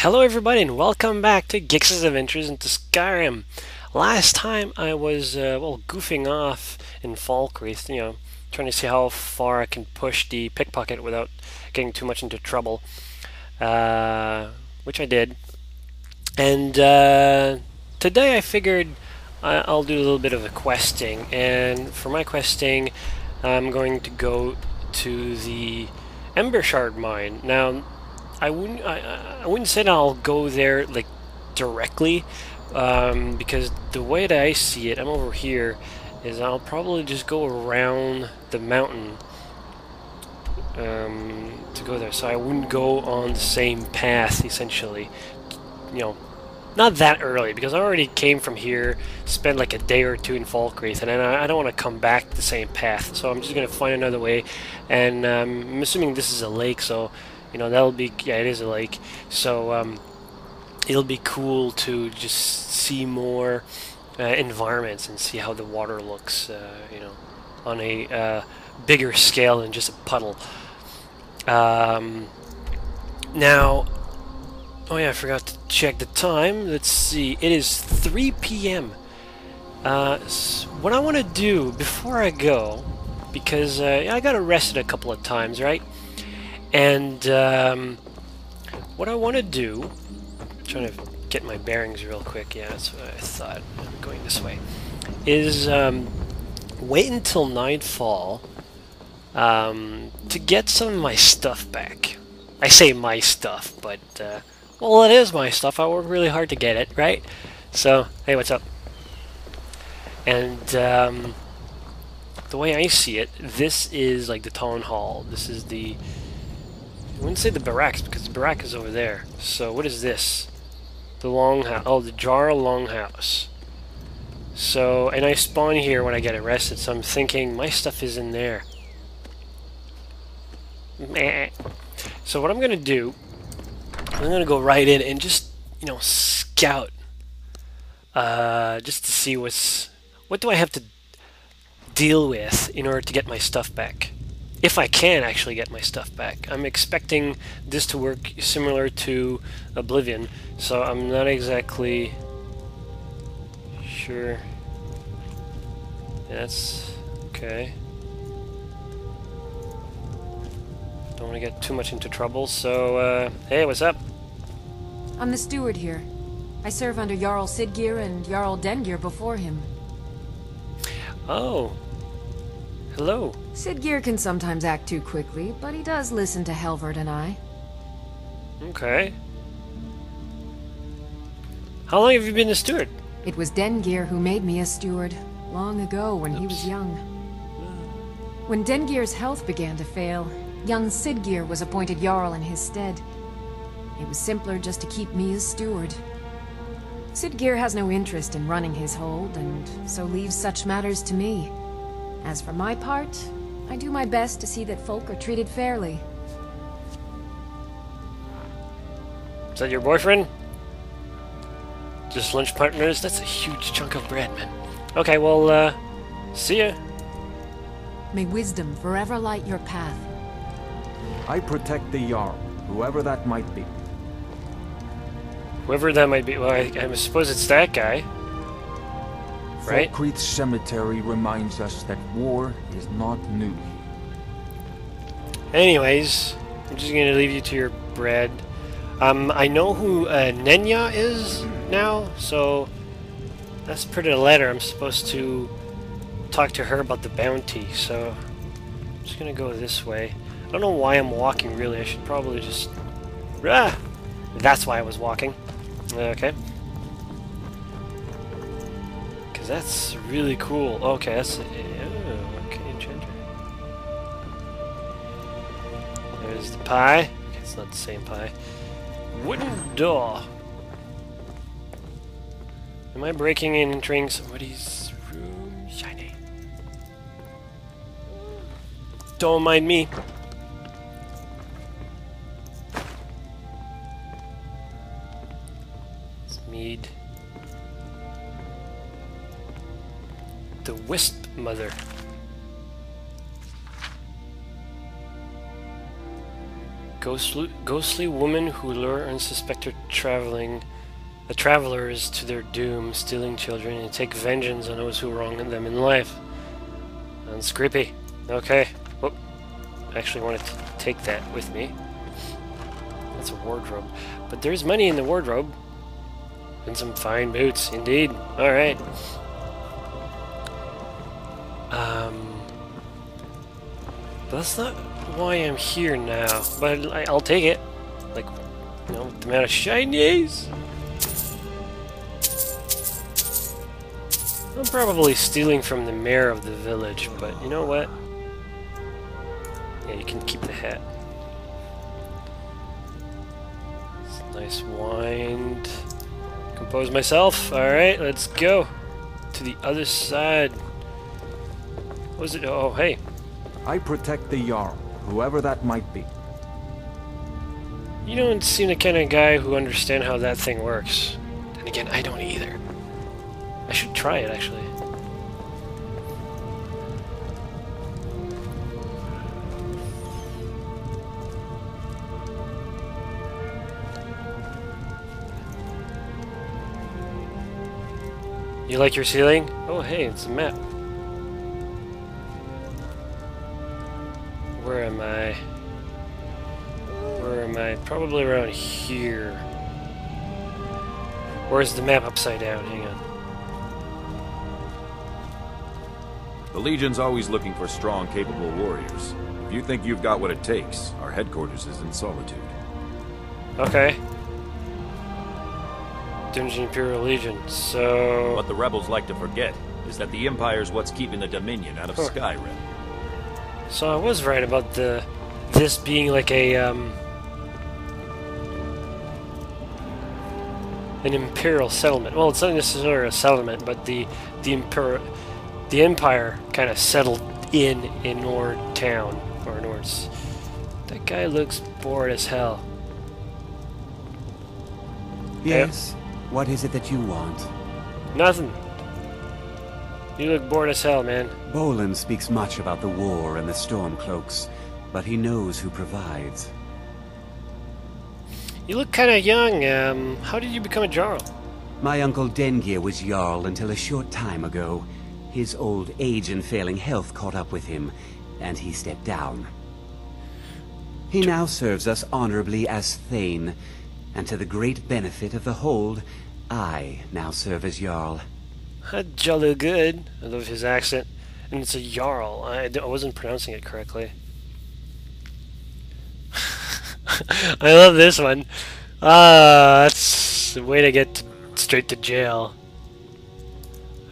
Hello everybody and welcome back to Gix's Adventures into Skyrim. Last time I was, goofing off in Falkreath, trying to see how far I can push the pickpocket without getting too much into trouble, which I did. And today I figured I'll do a little bit of a questing, and for my questing I'm going to go to the Ember Shard mine. Now, I wouldn't say that I'll go there like directly, because the way that I see it, I'm over here, is I'll probably just go around the mountain to go there. So I wouldn't go on the same path essentially, not that early, because I already came from here, spent like a day or two in Falkreath, and then I don't want to come back the same path. So I'm just gonna find another way, and I'm assuming this is a lake, so. That'll be, yeah, it is a lake, so it'll be cool to just see more environments and see how the water looks, on a bigger scale than just a puddle. Now, oh yeah, I forgot to check the time. Let's see, it is 3 p.m. So what I want to do before I go, because I got arrested a couple of times, right? And what I want to do, I'm trying to get my bearings real quick, yeah, that's what I thought, I'm going this way, is wait until nightfall to get some of my stuff back. I say my stuff, but, well, it is my stuff. I worked really hard to get it, right? So, hey, what's up? And the way I see it, this is like the town hall. This is the... I wouldn't say the barracks, because the barrack is over there. So what is this? The longhouse. Oh, the Jar Longhouse. So, and I spawn here when I get arrested, so I'm thinking my stuff is in there. Meh. So what I'm going to do, I'm going to go right in and just, scout. Just to see what do I have to deal with in order to get my stuff back. If I can actually get my stuff back. I'm expecting this to work similar to Oblivion, so I'm not exactly sure. Yeah, that's okay. Don't want to get too much into trouble, so, hey, what's up? I'm the steward here. I serve under Jarl Siggeir and Jarl Dengir before him. Oh. Hello. Siggeir can sometimes act too quickly, but he does listen to Helvard and I. Okay. How long have you been a steward? It was Dengir who made me a steward, long ago when he was young. When Dengir's health began to fail, young Siggeir was appointed Jarl in his stead. It was simpler just to keep me as steward. Siggeir has no interest in running his hold, and so leaves such matters to me. As for my part, I do my best to see that folk are treated fairly. Is that your boyfriend? Just lunch partners? That's a huge chunk of bread, man. Okay, well, see ya. May wisdom forever light your path. I protect the Jarl, whoever that might be. Whoever that might be. Well, I suppose it's that guy. Right? Falkreath Cemetery reminds us that war is not new. Anyways, I'm just gonna leave you to your bread. I know who Nenya is now, so that's per the letter. I'm supposed to talk to her about the bounty, so I'm just gonna go this way. I don't know why I'm walking, really. I should probably just... Ah! That's why I was walking. Okay. Because that's really cool. Okay, that's... Oh, okay, enchanter. There's the pie. It's not the same pie. Wooden door. Am I breaking and entering somebody's room? Shiny. Don't mind me. It's mead. The Wisp Mother. Ghostly woman who lure unsuspected travelers to their doom, stealing children, and take vengeance on those who wrong them in life. Sounds creepy. Okay. Oh, I actually wanted to take that with me. That's a wardrobe. But there's money in the wardrobe. And some fine boots, indeed. Alright. That's not why I'm here now, but I'll take it. Like, you know, the amount of shinies. I'm probably stealing from the mayor of the village, but you know what? Yeah, you can keep the hat. It's a nice wind. Compose myself. Alright, let's go to the other side. What was it? Oh, hey. I protect the Jarl, whoever that might be. You don't seem the kind of guy who understands how that thing works. And again, I don't either. I should try it, actually. You like your ceiling? Oh, hey, it's a map. Where am I? Where am I? Probably around here. Where's the map upside down? Hang on. The Legion's always looking for strong, capable warriors. If you think you've got what it takes, our headquarters is in Solitude. Okay. Dungeon Imperial Legion, so... What the rebels like to forget is that the Empire's what's keeping the Dominion out of Skyrim. So I was right about this being like a, an Imperial settlement. Well, it's not necessarily a settlement, but the Empire kind of settled in Nord Town, or Nords. That guy looks bored as hell. Yes? What is it that you want? Nothing. You look bored as hell, man. Bolin speaks much about the war and the Stormcloaks, but he knows who provides. You look kind of young. How did you become a Jarl? My uncle Dengir was Jarl until a short time ago. His old age and failing health caught up with him, and he stepped down. He now serves us honorably as Thane, and to the great benefit of the Hold, I now serve as Jarl. Jolly good. I love his accent. And it's a Jarl. I wasn't pronouncing it correctly. I love this one. That's the way to get straight to jail.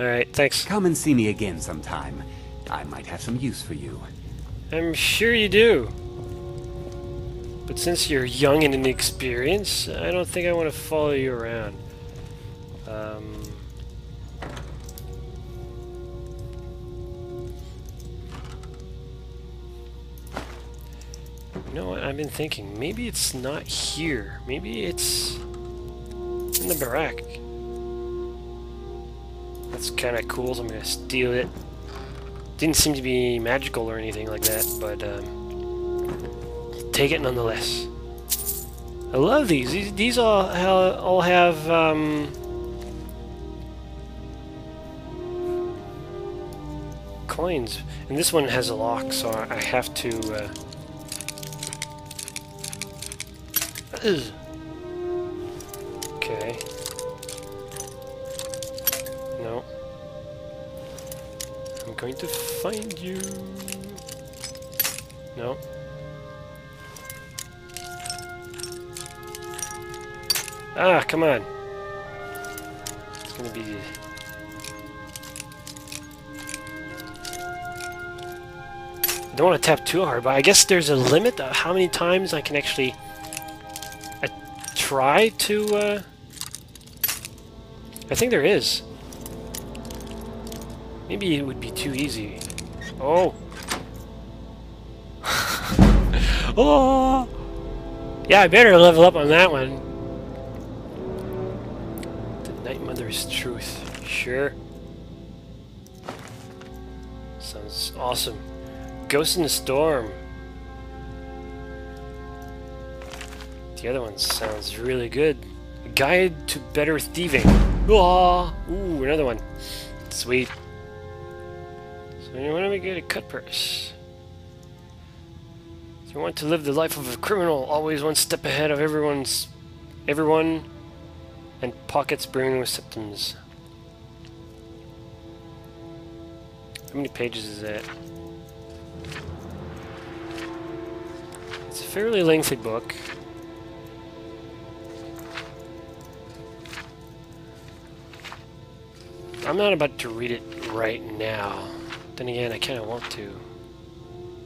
Alright, thanks. Come and see me again sometime. I might have some use for you. I'm sure you do. But since you're young and inexperienced, I don't think I want to follow you around. You know what, I've been thinking, maybe it's not here. Maybe it's in the barrack. That's kind of cool, so I'm gonna steal it. Didn't seem to be magical or anything like that, but take it nonetheless. I love these. These all have coins, and this one has a lock, so I have to. Okay. No. I'm going to find you. No. Ah, come on. It's gonna be... I don't want to tap too hard, but I guess there's a limit of how many times I can actually try to, I think there is. Maybe it would be too easy. Oh! Oh! Yeah, I better level up on that one. The Night Mother's Truth. Sure. Sounds awesome. Ghost in the Storm. The other one sounds really good. Guide to Better Thieving. Ooh, another one. Sweet. So you want to get a cut purse. You want to live the life of a criminal, always one step ahead of everyone, and pockets brimming with symptoms. How many pages is that? It's a fairly lengthy book. I'm not about to read it right now. Then again, I kind of want to.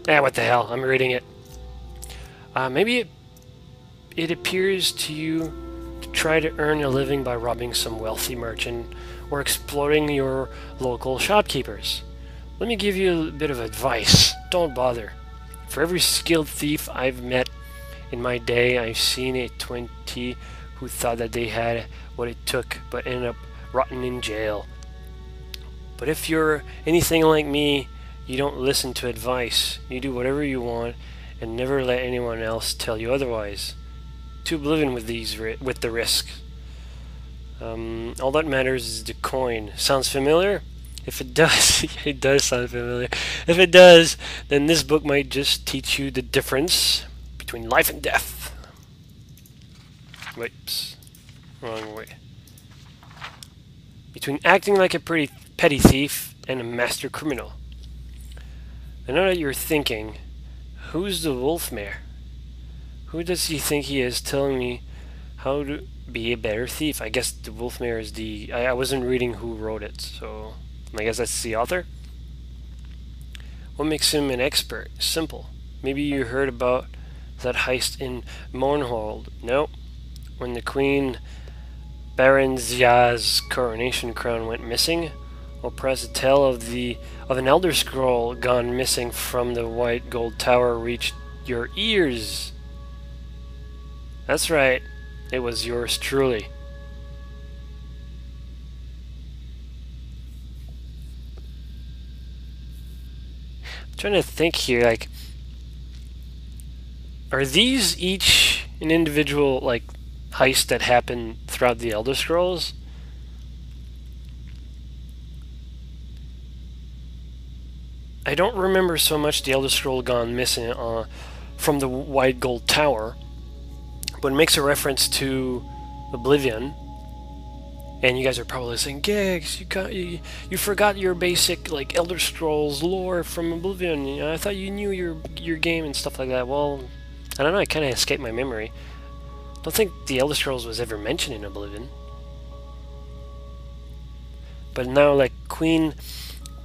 Ah, what the hell? I'm reading it. Maybe it appears to you to try to earn a living by robbing some wealthy merchant or exploiting your local shopkeepers. Let me give you a bit of advice. Don't bother. For every skilled thief I've met in my day, I've seen a 20 who thought that they had what it took but ended up rotting in jail. But if you're anything like me, you don't listen to advice. You do whatever you want and never let anyone else tell you otherwise. To oblivion with the risk. All that matters is the coin. Sounds familiar? If it does, it does sound familiar. If it does, then this book might just teach you the difference between life and death. Whoops. Wrong way. Between acting like a pretty petty thief and a master criminal. I know that you're thinking, who's the Wolfmare? Who does he think he is telling me how to be a better thief? I guess the Wolfmare is the... I wasn't reading who wrote it, so I guess that's the author. What makes him an expert? Simple. Maybe you heard about that heist in Mournhold. No. When the Queen Baranzia's coronation crown went missing, or perhaps a tale of an Elder Scroll gone missing from the White Gold Tower reached your ears. That's right, it was yours truly. I'm trying to think here, like, are these each an individual, like, heist that happened throughout the Elder Scrolls? I don't remember so much the Elder Scroll gone missing from the White Gold Tower, but it makes a reference to Oblivion, and you guys are probably saying, "Gex, you forgot your basic like Elder Scrolls lore from Oblivion. You know, I thought you knew your game and stuff like that." Well, I don't know. It kind of escaped my memory. I don't think the Elder Scrolls was ever mentioned in Oblivion. But now, like Queen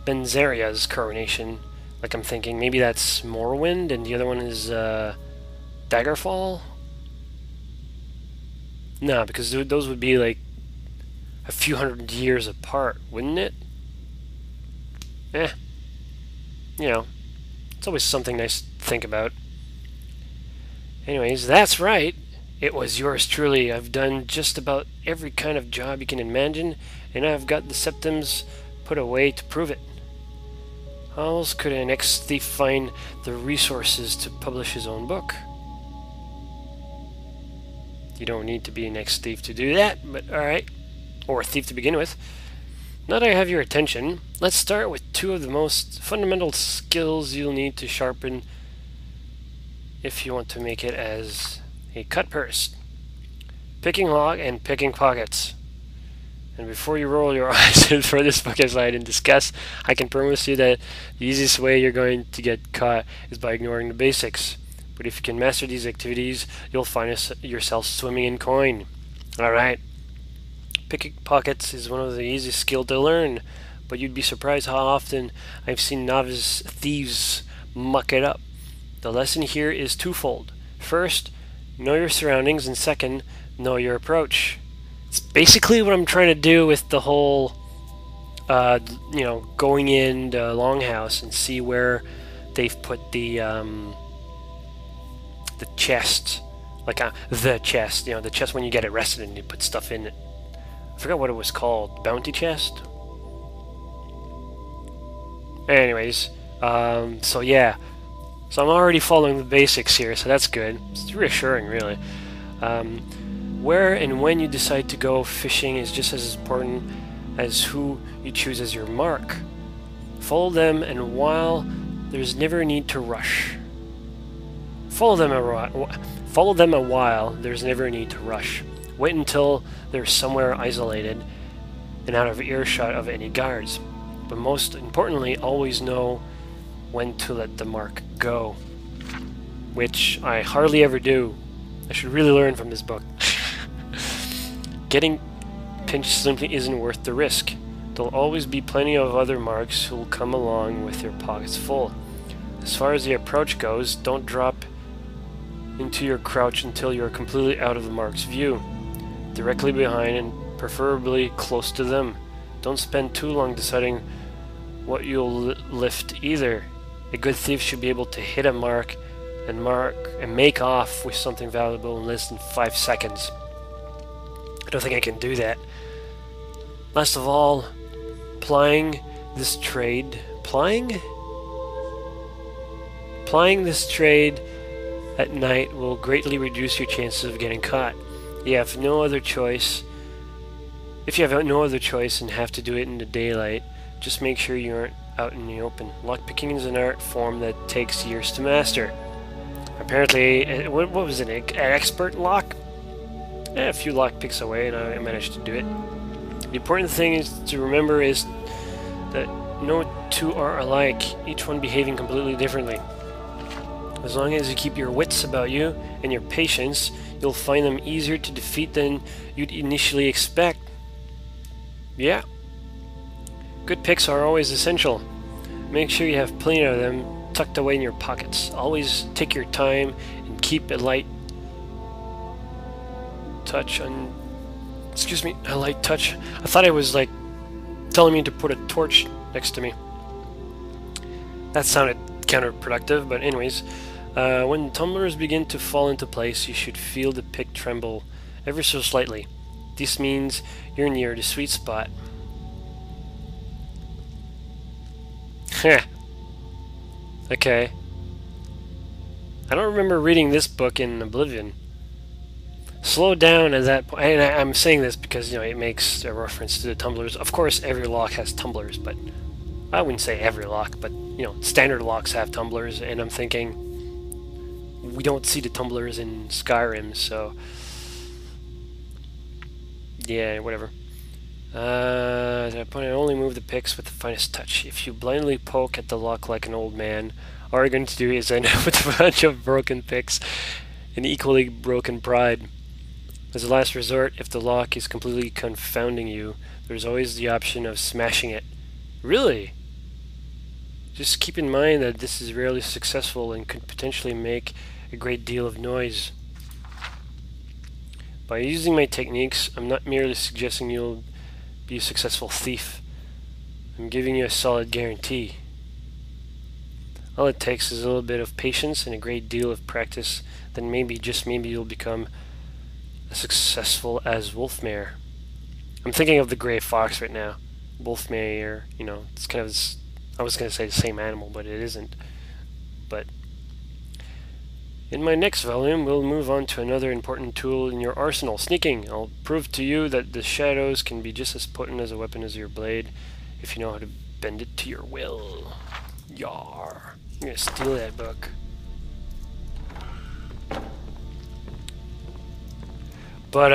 Benzeria's coronation, like I'm thinking maybe that's Morrowind and the other one is Daggerfall? No, because those would be like a few hundred years apart, wouldn't it? You know, it's always something nice to think about. Anyways, that's right. It was yours truly. I've done just about every kind of job you can imagine, and I've got the septums put away to prove it. How else could an ex-thief find the resources to publish his own book? You don't need to be an ex-thief to do that, but alright. Or a thief to begin with. Now that I have your attention, let's start with two of the most fundamental skills you'll need to sharpen if you want to make it as a cut purse. Picking lock and picking pockets. And before you roll your eyes and throw this book aside in disgust, I can promise you that the easiest way you're going to get caught is by ignoring the basics. But if you can master these activities, you'll find yourself swimming in coin. Alright. Picking pockets is one of the easiest skills to learn, but you'd be surprised how often I've seen novice thieves muck it up. The lesson here is twofold. First, know your surroundings, and second, know your approach. It's basically what I'm trying to do with the whole, you know, going in the longhouse and see where they've put the chest, like the chest, you know, the chest when you get arrested and you put stuff in it. I forgot what it was called, bounty chest? Anyways, so yeah. So I'm already following the basics here, so that's good. It's reassuring, really. Where and when you decide to go fishing is just as important as who you choose as your mark. Follow them, and while there's never a need to rush. Follow them a while, there's never a need to rush. Wait until they're somewhere isolated and out of earshot of any guards. But most importantly, always know when to let the mark go. Which I hardly ever do. I should really learn from this book. Getting pinched simply isn't worth the risk. There'll always be plenty of other marks who'll come along with their pockets full. As far as the approach goes, don't drop into your crouch until you're completely out of the mark's view. Directly behind and preferably close to them. Don't spend too long deciding what you'll lift either. A good thief should be able to hit a mark and make off with something valuable in less than 5 seconds. I don't think I can do that. Last of all, plying this trade at night will greatly reduce your chances of getting caught. If you have no other choice and have to do it in the daylight, just make sure you aren't out in the open. Lockpicking is an art form that takes years to master. Apparently, what was it, an expert lock? A few lockpicks away and I managed to do it. The important thing is to remember is that no two are alike, each one behaving completely differently. As long as you keep your wits about you and your patience, you'll find them easier to defeat than you'd initially expect. Yeah. Good picks are always essential. Make sure you have plenty of them tucked away in your pockets. Always take your time and keep a light touch on... Excuse me, a light touch. I thought it was like telling me to put a torch next to me. That sounded counterproductive, but anyways. When tumblers begin to fall into place, you should feel the pick tremble ever so slightly. This means you're near the sweet spot. Heh. Okay. I don't remember reading this book in Oblivion. Slow down at that point. And I'm saying this because, you know, it makes a reference to the tumblers. Of course, every lock has tumblers, but I wouldn't say every lock, but, you know, standard locks have tumblers, and I'm thinking we don't see the tumblers in Skyrim, so yeah, whatever. At that point, I only move the picks with the finest touch. If you blindly poke at the lock like an old man, all you're going to do is end up with a bunch of broken picks and equally broken pride. As a last resort, if the lock is completely confounding you, there's always the option of smashing it. Really? Just keep in mind that this is rarely successful and could potentially make a great deal of noise. By using my techniques, I'm not merely suggesting you'll be a successful thief. I'm giving you a solid guarantee. All it takes is a little bit of patience and a great deal of practice, then maybe, just maybe, you'll become as successful as Wolfmare. I'm thinking of the gray fox right now. Wolfmare, you know, it's kind of, I was going to say the same animal, but it isn't. But in my next volume, we'll move on to another important tool in your arsenal, sneaking. I'll prove to you that the shadows can be just as potent as a weapon as your blade, if you know how to bend it to your will. Yar. I'm gonna steal that book. But,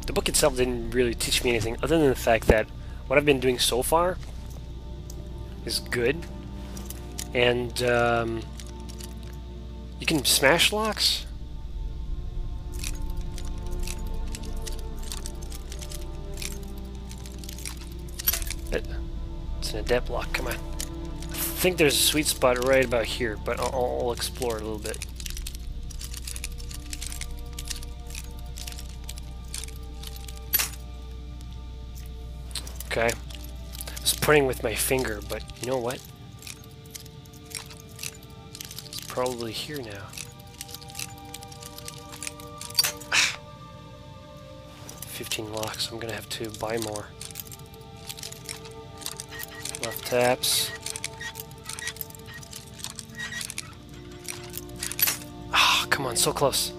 the book itself didn't really teach me anything, other than the fact that what I've been doing so far is good. And, you can smash locks? It's an adept lock, come on. I think there's a sweet spot right about here, but I'll explore it a little bit. Okay. I was pointing with my finger, but you know what? It's probably here now. 15 locks, I'm gonna have to buy more. Left taps. Come on, so close.